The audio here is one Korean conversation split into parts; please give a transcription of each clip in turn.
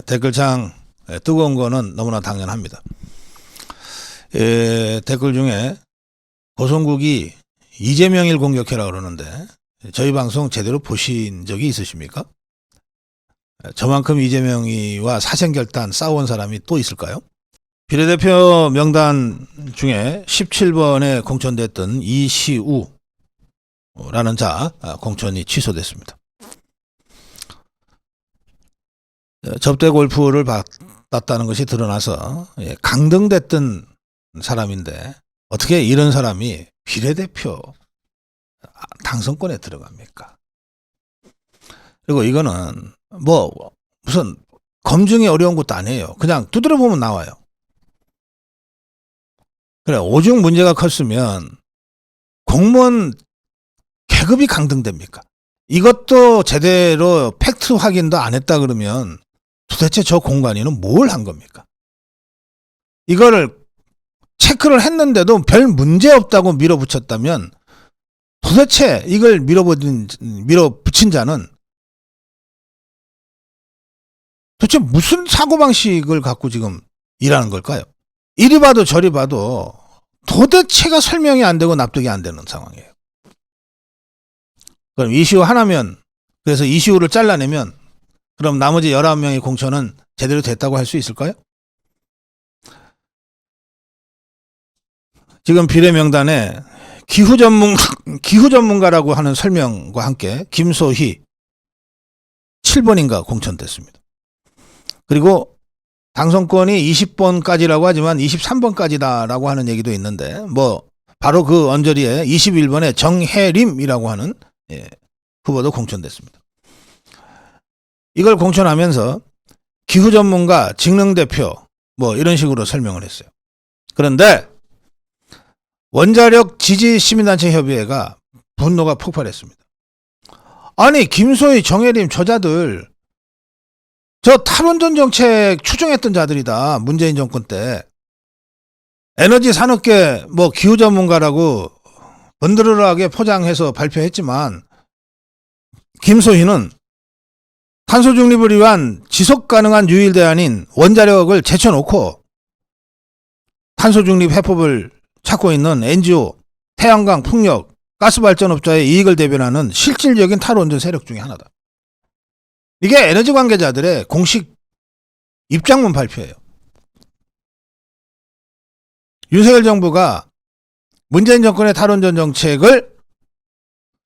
댓글창 뜨거운 거는 너무나 당연합니다. 댓글 중에 고성국이 이재명을 공격해라 그러는데 저희 방송 제대로 보신 적이 있으십니까? 저만큼 이재명이와 사생결단 싸운 사람이 또 있을까요? 비례대표 명단 중에 17번에 공천됐던 이시우라는 자 공천이 취소됐습니다. 접대 골프를 받았다는 것이 드러나서 강등됐던 사람인데 어떻게 이런 사람이 비례대표 당선권에 들어갑니까? 그리고 이거는 뭐 무슨 검증이 어려운 것도 아니에요. 그냥 두드려 보면 나와요. 그래, 오죽 문제가 컸으면 공무원 계급이 강등됩니까? 이것도 제대로 팩트 확인도 안 했다 그러면 도대체 저 공관위는 뭘 한 겁니까? 이거를 체크를 했는데도 별 문제 없다고 밀어붙였다면 도대체 이걸 밀어붙인 자는 도대체 무슨 사고방식을 갖고 지금 일하는 걸까요? 이리 봐도 저리 봐도 도대체가 설명이 안 되고 납득이 안 되는 상황이에요. 그럼 이시우 하나면, 그래서 이시우를 잘라내면 그럼 나머지 19명의 공천은 제대로 됐다고 할 수 있을까요? 지금 비례 명단에 기후 전문가라고 하는 설명과 함께 김소희 7번인가 공천됐습니다. 그리고 당선권이 20번까지라고 하지만 23번까지다라고 하는 얘기도 있는데 뭐 바로 그 언저리에 21번에 정혜림이라고 하는 후보도 공천됐습니다. 이걸 공천하면서 기후 전문가, 직능 대표 뭐 이런 식으로 설명을 했어요. 그런데 원자력 지지 시민단체 협의회가 분노가 폭발했습니다. 아니 김소희, 정혜림 저자들 저 탈원전 정책 추종했던 자들이다. 문재인 정권 때 에너지 산업계 뭐 기후 전문가라고 번드르르하게 포장해서 발표했지만 김소희는 탄소 중립을 위한 지속 가능한 유일 대안인 원자력을 제쳐놓고 탄소 중립 해법을 찾고 있는 NGO, 태양광, 풍력, 가스발전업자의 이익을 대변하는 실질적인 탈원전 세력 중에 하나다. 이게 에너지 관계자들의 공식 입장문 발표예요. 윤석열 정부가 문재인 정권의 탈원전 정책을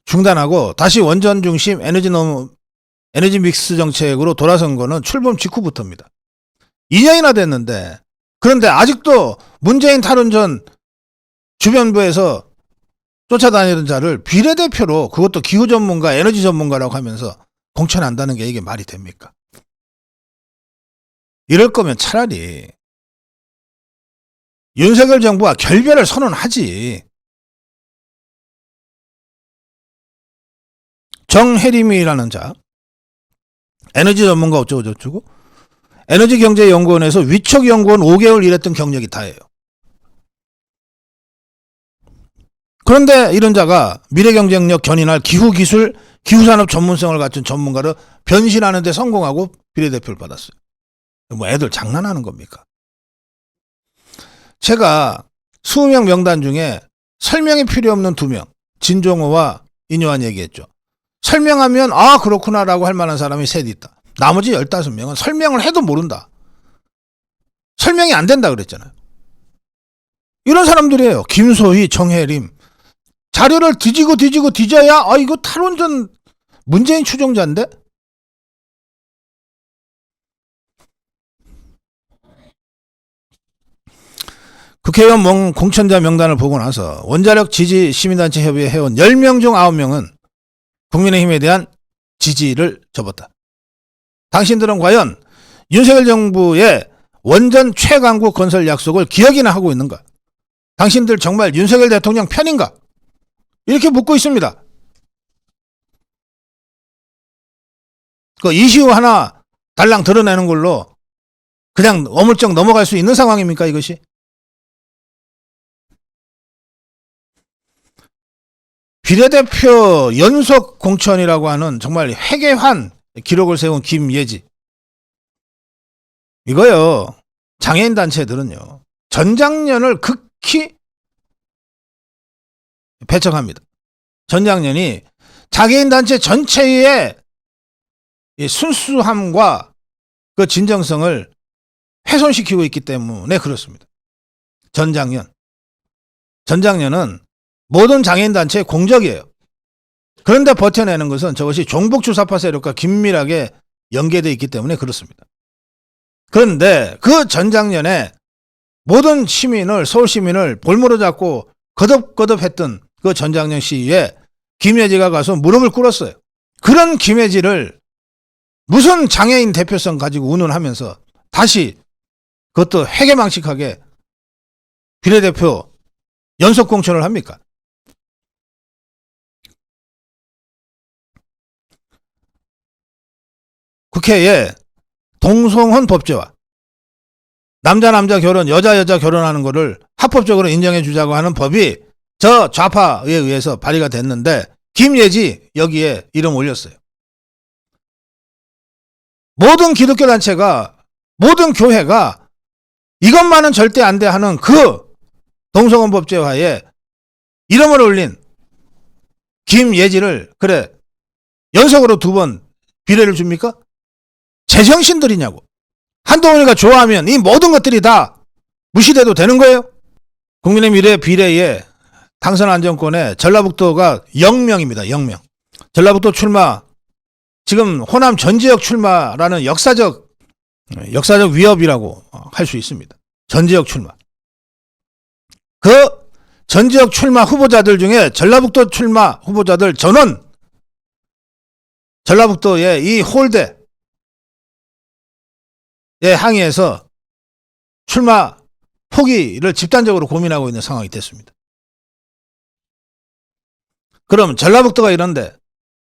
중단하고 다시 원전 중심 에너지 믹스 정책으로 돌아선 거는 출범 직후부터입니다. 2년이나 됐는데 그런데 아직도 문재인 탈원전 주변부에서 쫓아다니던 자를 비례대표로 그것도 기후 전문가, 에너지 전문가라고 하면서 공천한다는 게 이게 말이 됩니까? 이럴 거면 차라리 윤석열 정부와 결별을 선언하지. 정혜림이라는 자, 에너지 전문가 어쩌고저쩌고 에너지경제연구원에서 위촉연구원 5개월 일했던 경력이 다예요. 그런데 이런 자가 미래경쟁력 견인할 기후기술, 기후산업 전문성을 갖춘 전문가로 변신하는 데 성공하고 비례대표를 받았어요. 뭐 애들 장난하는 겁니까? 제가 20명 명단 중에 설명이 필요 없는 2명, 진종호와 인요한 얘기했죠. 설명하면 아 그렇구나라고 할 만한 사람이 셋 있다. 나머지 15명은 설명을 해도 모른다. 설명이 안 된다 그랬잖아요. 이런 사람들이에요. 김소희, 정혜림. 자료를 뒤져야 아 이거 탈원전 문재인 추종자인데? 국회의원 공천자 명단을 보고 나서 원자력 지지 시민단체 협의회 회원 10명 중 9명은 국민의힘에 대한 지지를 접었다. 당신들은 과연 윤석열 정부의 원전 최강국 건설 약속을 기억이나 하고 있는가? 당신들 정말 윤석열 대통령 편인가? 이렇게 묻고 있습니다. 그 이슈 하나 달랑 드러내는 걸로 그냥 어물쩍 넘어갈 수 있는 상황입니까 이것이? 비례대표 연속 공천이라고 하는 정말 회개한 기록을 세운 김예지. 이거요. 장애인 단체들은요. 전장년을 극히 배척합니다. 전장년이 장애인 단체 전체의 이 순수함과 그 진정성을 훼손시키고 있기 때문에 그렇습니다. 전장년은 모든 장애인 단체의 공적이에요. 그런데 버텨내는 것은 저것이 종북주사파 세력과 긴밀하게 연계되어 있기 때문에 그렇습니다. 그런데 그 전장년에 모든 시민을, 서울 시민을 볼모로 잡고 거듭거듭했던 그 전장년 시위에 김예지가 가서 무릎을 꿇었어요. 그런 김예지를 무슨 장애인 대표성 가지고 운운하면서 다시 그것도 회계망측하게 비례대표 연속 공천을 합니까? 국회에 동성혼 법제화, 남자 결혼, 여자 결혼하는 거를 합법적으로 인정해 주자고 하는 법이 저 좌파에 의해서 발의가 됐는데 김예지 여기에 이름 올렸어요. 모든 기독교 단체가, 모든 교회가 이것만은 절대 안 돼 하는 그 동성혼 법제화에 이름을 올린 김예지를 그래 연속으로 2번 비례를 줍니까? 제정신들이냐고. 한동훈이가 좋아하면 이 모든 것들이 다 무시돼도 되는 거예요? 국민의 미래 비례에 당선 안정권에 전라북도가 0명입니다. 0명. 전라북도 출마, 지금 호남 전 지역 출마라는 역사적 위협이라고 할 수 있습니다. 전 지역 출마. 그 전 지역 출마 후보자들 중에 전라북도 출마 후보자들 전원 전라북도의 이 홀대에 항의해서 출마 포기를 집단적으로 고민하고 있는 상황이 됐습니다. 그럼 전라북도가 이런데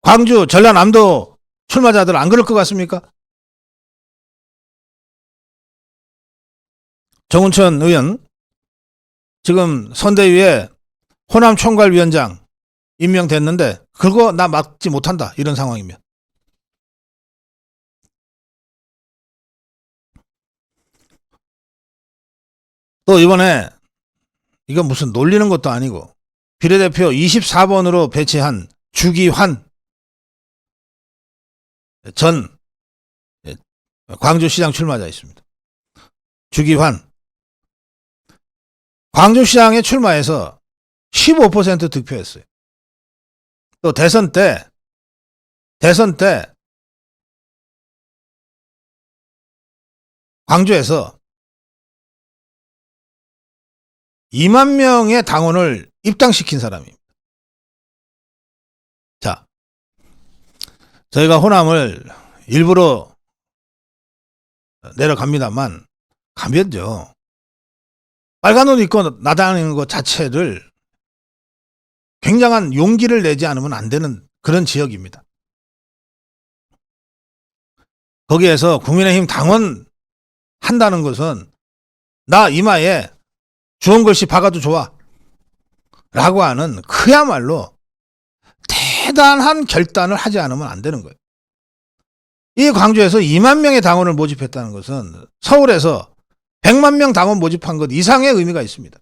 광주, 전라남도 출마자들 안 그럴 것 같습니까? 정운천 의원 지금 선대위에 호남 총괄위원장 임명됐는데 그거 나 맡지 못한다 이런 상황이면 또 이번에 이건 무슨 놀리는 것도 아니고 비례대표 24번으로 배치한 주기환 전 광주시장 출마자 있습니다. 주기환 광주시장에 출마해서 15% 득표했어요. 또 대선 때 광주에서 2만 명의 당원을 입당시킨 사람입니다. 자, 저희가 호남을 일부러 내려갑니다만 가면요. 빨간 옷 입고 나다니는 것 자체를 굉장한 용기를 내지 않으면 안 되는 그런 지역입니다. 거기에서 국민의힘 당원 한다는 것은 나 이마에 주홍 글씨 박아도 좋아 라고 하는 그야말로 대단한 결단을 하지 않으면 안 되는 거예요. 이 광주에서 2만 명의 당원을 모집했다는 것은 서울에서 100만 명 당원 모집한 것 이상의 의미가 있습니다.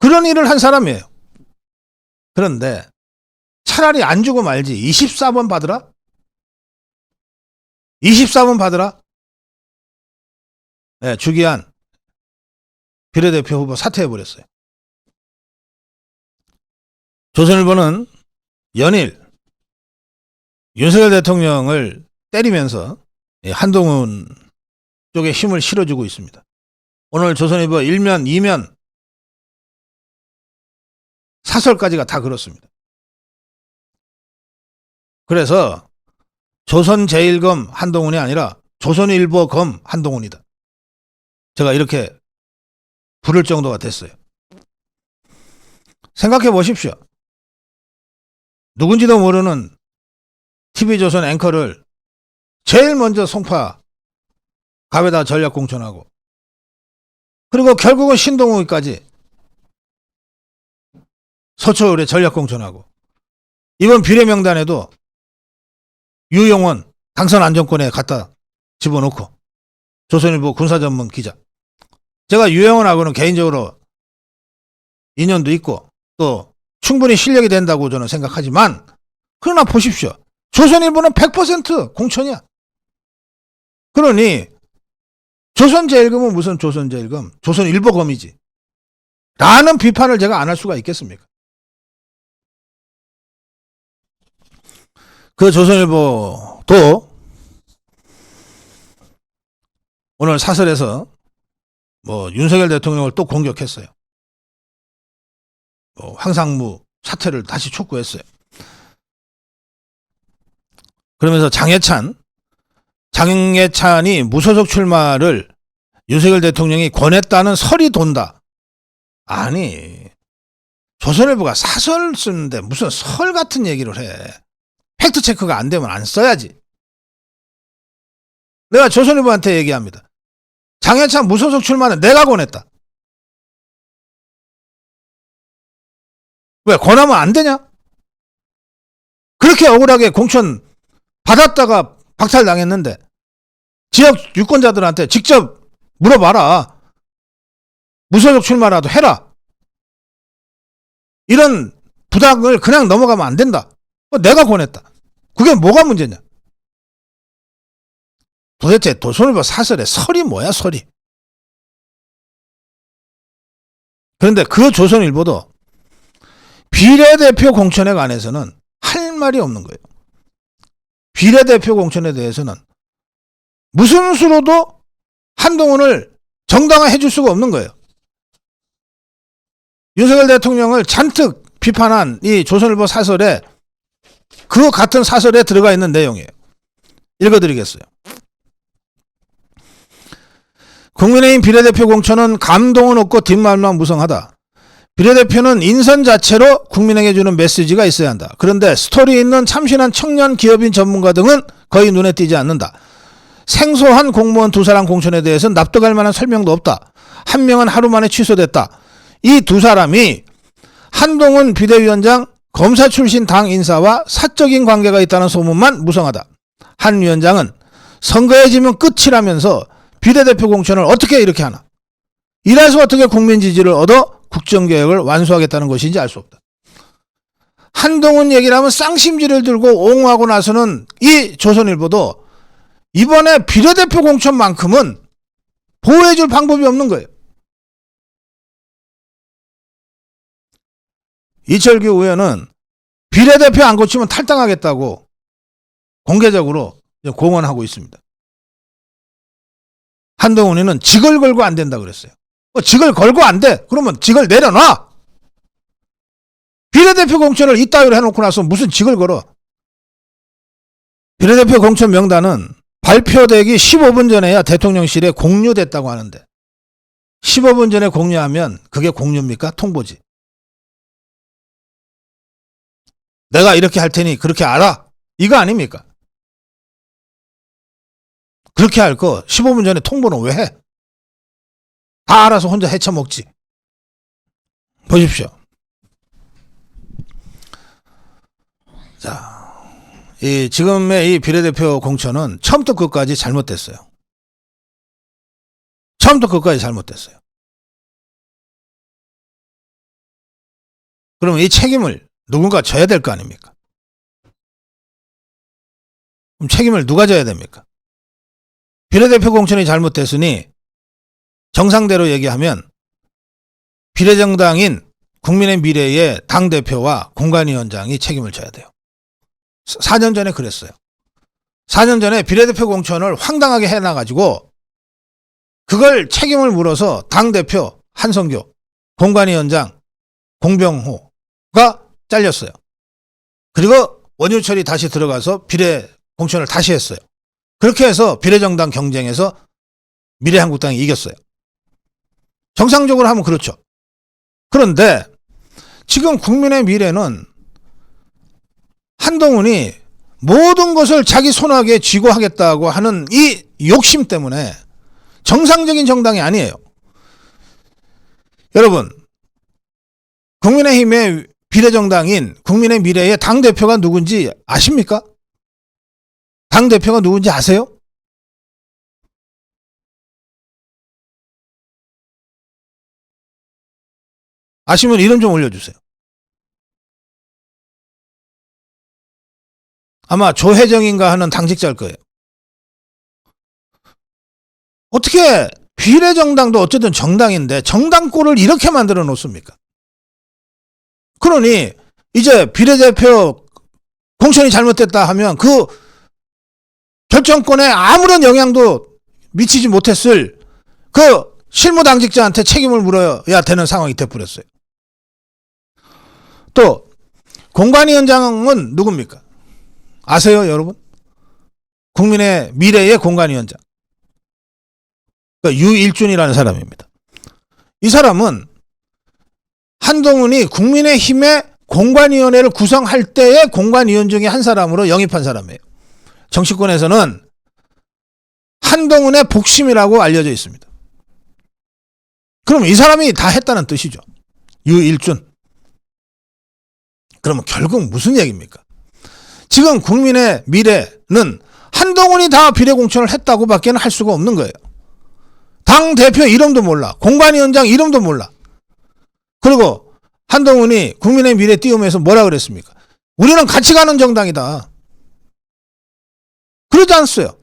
그런 일을 한 사람이에요. 그런데 차라리 안 주고 말지 24번 받으라? 24번 받으라? 네, 주기한 비례대표 후보 사퇴해버렸어요. 조선일보는 연일 윤석열 대통령을 때리면서 한동훈 쪽에 힘을 실어주고 있습니다. 오늘 조선일보 1면, 2면 사설까지가 다 그렇습니다. 그래서 조선제일검 한동훈이 아니라 조선일보검 한동훈이다. 제가 이렇게 부를 정도가 됐어요. 생각해 보십시오. 누군지도 모르는 TV조선 앵커를 제일 먼저 송파 갑에다 전략 공천하고 그리고 결국은 신동욱까지 서초울에 전략 공천하고 이번 비례 명단에도 유용원 당선 안정권에 갖다 집어넣고 조선일보 군사전문 기자. 제가 유영원하고는 개인적으로 인연도 있고 또 충분히 실력이 된다고 저는 생각하지만, 그러나 보십시오. 조선일보는 100% 공천이야. 그러니 조선제일금은 무슨 조선제일금, 조선일보검이지 라는 비판을 제가 안 할 수가 있겠습니까? 그 조선일보도 오늘 사설에서 윤석열 대통령을 또 공격했어요. 황상무 사퇴를 다시 촉구했어요. 그러면서 장해찬이 무소속 출마를 윤석열 대통령이 권했다는 설이 돈다. 아니, 조선일보가 사설 쓰는데 무슨 설 같은 얘기를 해. 팩트체크가 안 되면 안 써야지. 내가 조선일보한테 얘기합니다. 장해찬 무소속 출마는 내가 권했다. 왜 권하면 안 되냐? 그렇게 억울하게 공천 받았다가 박탈당했는데 지역 유권자들한테 직접 물어봐라. 무소속 출마라도 해라. 이런 부당을 그냥 넘어가면 안 된다. 내가 권했다. 그게 뭐가 문제냐? 도대체 조선일보 사설에 설이 뭐야, 설이? 그런데 그 조선일보도 비례대표 공천에 관해서는 할 말이 없는 거예요. 비례대표 공천에 대해서는 무슨 수로도 한동훈을 정당화해 줄 수가 없는 거예요. 윤석열 대통령을 잔뜩 비판한 이 조선일보 사설에 그 같은 사설에 들어가 있는 내용이에요. 읽어드리겠어요. 국민의힘 비례대표 공천은 감동은 없고 뒷말만 무성하다. 비례대표는 인선 자체로 국민에게 주는 메시지가 있어야 한다. 그런데 스토리 있는 참신한 청년 기업인 전문가 등은 거의 눈에 띄지 않는다. 생소한 공무원 2사람 공천에 대해서는 납득할 만한 설명도 없다. 한 명은 하루 만에 취소됐다. 이 2사람이 한동훈 비대위원장 검사 출신 당 인사와 사적인 관계가 있다는 소문만 무성하다. 한 위원장은 선거에 지면 끝이라면서 비례대표 공천을 어떻게 이렇게 하나. 이래서 어떻게 국민 지지를 얻어 국정개혁을 완수하겠다는 것인지 알 수 없다. 한동훈 얘기를 하면 쌍심지를 들고 옹호하고 나서는 이 조선일보도 이번에 비례대표 공천만큼은 보호해줄 방법이 없는 거예요. 이철규 의원은 비례대표 안 고치면 탈당하겠다고 공개적으로 공언하고 있습니다. 한동훈이는 직을 걸고 안 된다 그랬어요. 직을 걸고 안 돼. 그러면 직을 내려놔. 비례대표 공천을 이따위로 해놓고 나서 무슨 직을 걸어. 비례대표 공천 명단은 발표되기 15분 전에야 대통령실에 공유됐다고 하는데 15분 전에 공유하면 그게 공유입니까? 통보지. 내가 이렇게 할 테니 그렇게 알아. 이거 아닙니까? 그렇게 할 거 15분 전에 통보는 왜 해? 다 알아서 혼자 헤쳐먹지. 보십시오. 자, 지금의 이 비례대표 공천은 처음부터 끝까지 잘못됐어요. 처음부터 끝까지 잘못됐어요. 그러면 이 책임을 누군가 져야 될 거 아닙니까? 그럼 책임을 누가 져야 됩니까? 비례대표 공천이 잘못됐으니 정상대로 얘기하면 비례정당인 국민의 미래의 당대표와 공관위원장이 책임을 져야 돼요. 4년 전에 그랬어요. 4년 전에 비례대표 공천을 황당하게 해놔가지고 그걸 책임을 물어서 당대표 한성교, 공관위원장 공병호가 잘렸어요. 그리고 원유철이 다시 들어가서 비례 공천을 다시 했어요. 그렇게 해서 비례정당 경쟁에서 미래한국당이 이겼어요. 정상적으로 하면 그렇죠. 그런데 지금 국민의 미래는 한동훈이 모든 것을 자기 손아귀에 쥐고 하겠다고 하는 이 욕심 때문에 정상적인 정당이 아니에요. 여러분, 국민의힘의 비례정당인 국민의 미래의 당대표가 누군지 아십니까? 당대표가 누군지 아세요? 아시면 이름 좀 올려주세요. 아마 조혜정인가 하는 당직자일 거예요. 어떻게 비례정당도 어쨌든 정당인데 정당꼴을 이렇게 만들어 놓습니까? 그러니 이제 비례대표 공천이 잘못됐다 하면 그 결정권에 아무런 영향도 미치지 못했을 그 실무당직자한테 책임을 물어야 되는 상황이 돼버렸어요. 또 공관위원장은 누굽니까? 아세요, 여러분? 국민의 미래의 공관위원장. 그러니까 유일준이라는 사람입니다. 이 사람은 한동훈이 국민의힘의 공관위원회를 구성할 때의 공관위원 중에 한 사람으로 영입한 사람이에요. 정치권에서는 한동훈의 복심이라고 알려져 있습니다. 그럼 이 사람이 다 했다는 뜻이죠. 유일준. 그러면 결국 무슨 얘기입니까? 지금 국민의 미래는 한동훈이 다 비례공천을 했다고 밖에는 할 수가 없는 거예요. 당대표 이름도 몰라. 공관위원장 이름도 몰라. 그리고 한동훈이 국민의 미래 띄우면서 뭐라 그랬습니까? 우리는 같이 가는 정당이다. 그러지 않았어요.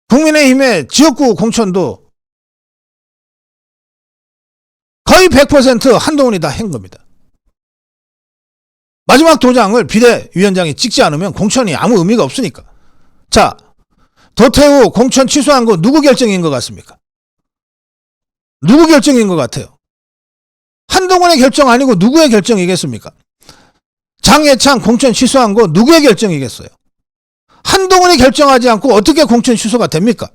국민의힘의 지역구 공천도 거의 100% 한동훈이 다 한 겁니다. 마지막 도장을 비대위원장이 찍지 않으면 공천이 아무 의미가 없으니까. 자, 도태우 공천 취소한 거 누구 결정인 것 같습니까? 누구 결정인 것 같아요? 한동훈의 결정 아니고 누구의 결정이겠습니까? 장해찬 공천 취소한 거 누구의 결정이겠어요? 한동훈이 결정하지 않고 어떻게 공천 취소가 됩니까?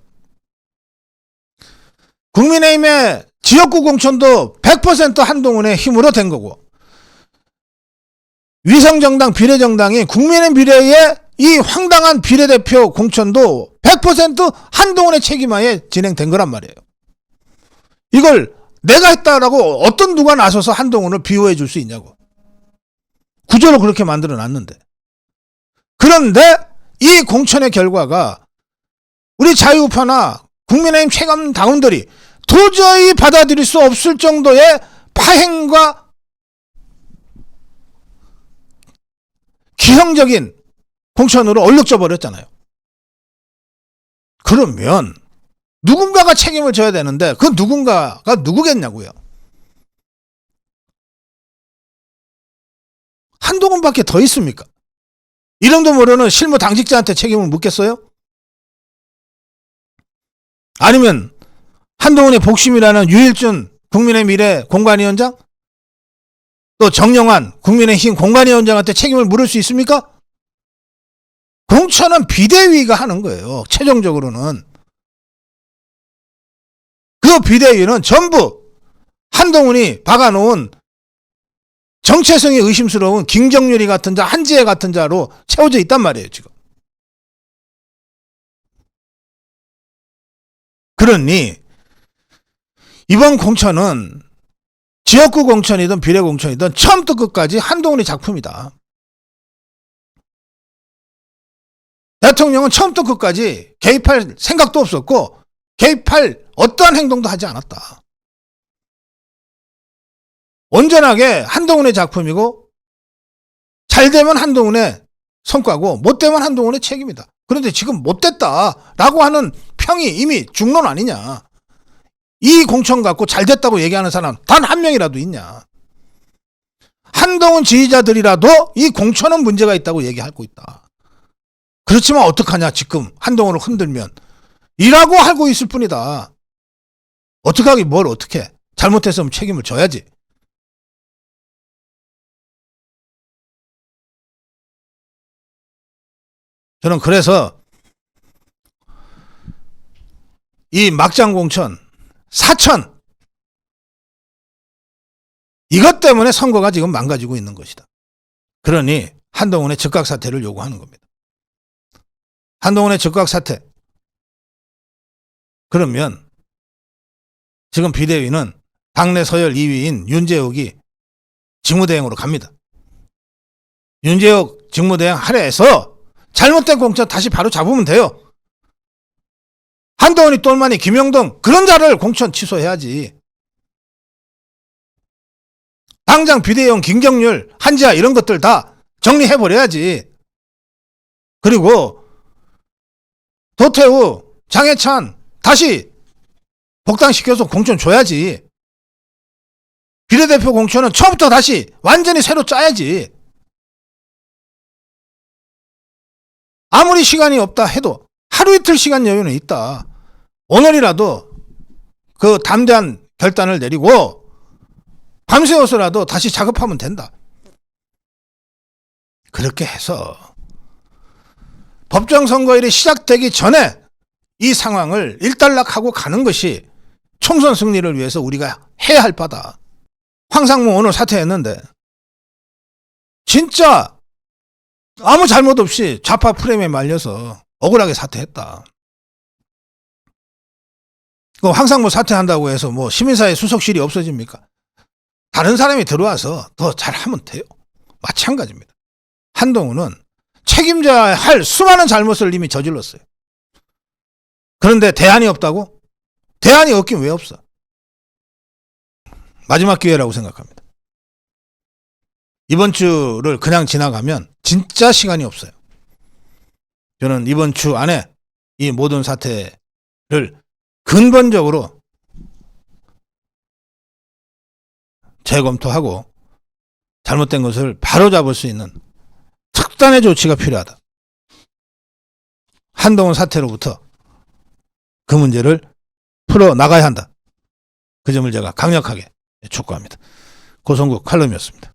국민의힘의 지역구 공천도 100% 한동훈의 힘으로 된 거고, 위성정당 비례정당이 국민의 미래의 이 황당한 비례대표 공천도 100% 한동훈의 책임하에 진행된 거란 말이에요. 이걸 내가 했다라고 어떤 누가 나서서 한동훈을 비호해 줄 수 있냐고. 구조로 그렇게 만들어 놨는데. 그런데 이 공천의 결과가 우리 자유우파나 국민의힘 최강 당원들이 도저히 받아들일 수 없을 정도의 파행과 기형적인 공천으로 얼룩져 버렸잖아요. 그러면 누군가가 책임을 져야 되는데 그 누군가가 누구겠냐고요. 한동훈밖에 더 있습니까? 이름도 모르는 실무 당직자한테 책임을 묻겠어요? 아니면 한동훈의 복심이라는 유일준 국민의 미래 공관위원장? 또 정영환 국민의힘 공관위원장한테 책임을 물을 수 있습니까? 공천은 비대위가 하는 거예요. 최종적으로는. 그 비대위는 전부 한동훈이 박아놓은 정체성이 의심스러운 김정률이 같은 자, 한지혜 같은 자로 채워져 있단 말이에요, 지금. 그러니 이번 공천은 지역구 공천이든 비례 공천이든 처음부터 끝까지 한동훈의 작품이다. 대통령은 처음부터 끝까지 개입할 생각도 없었고 개입할 어떠한 행동도 하지 않았다. 온전하게 한동훈의 작품이고 잘 되면 한동훈의 성과고 못 되면 한동훈의 책임이다. 그런데 지금 못 됐다라고 하는 평이 이미 중론 아니냐. 이 공천 갖고 잘 됐다고 얘기하는 사람 단 한 명이라도 있냐. 한동훈 지지자들이라도 이 공천은 문제가 있다고 얘기하고 있다. 그렇지만 어떡하냐 지금 한동훈을 흔들면 이라고 하고 있을 뿐이다. 어떻게 하기 뭘 어떻게 해. 잘못했으면 책임을 져야지. 저는 그래서 이 막장 공천 사천 이것 때문에 선거가 지금 망가지고 있는 것이다. 그러니 한동훈의 즉각 사퇴를 요구하는 겁니다. 한동훈의 즉각 사퇴. 그러면 지금 비대위는 당내 서열 2위인 윤재욱이 직무대행으로 갑니다. 윤재욱 직무대행 할애해서 잘못된 공천 다시 바로 잡으면 돼요. 한동훈이 똘마니 김영동 그런 자를 공천 취소해야지. 당장 비대위원 김경률, 한지아 이런 것들 다 정리해버려야지. 그리고 도태우, 장해찬 다시 복당시켜서 공천 줘야지. 비례대표 공천은 처음부터 다시 완전히 새로 짜야지. 아무리 시간이 없다 해도 하루 이틀 시간 여유는 있다. 오늘이라도 그 담대한 결단을 내리고 밤새워서라도 다시 작업하면 된다. 그렇게 해서 법정 선거일이 시작되기 전에 이 상황을 일단락하고 가는 것이 총선 승리를 위해서 우리가 해야 할 바다. 황상무 오늘 사퇴했는데 진짜 아무 잘못 없이 좌파 프레임에 말려서 억울하게 사퇴했다. 그 황상무 사퇴한다고 해서 뭐 시민사회 수석실이 없어집니까? 다른 사람이 들어와서 더 잘하면 돼요. 마찬가지입니다. 한동훈은 책임져야 할 수많은 잘못을 이미 저질렀어요. 그런데 대안이 없다고? 대안이 없긴 왜 없어? 마지막 기회라고 생각합니다. 이번 주를 그냥 지나가면 진짜 시간이 없어요. 저는 이번 주 안에 이 모든 사태를 근본적으로 재검토하고 잘못된 것을 바로잡을 수 있는 특단의 조치가 필요하다. 한동훈 사태로부터 그 문제를 풀어나가야 한다. 그 점을 제가 강력하게 촉구합니다. 고성국 칼럼이었습니다.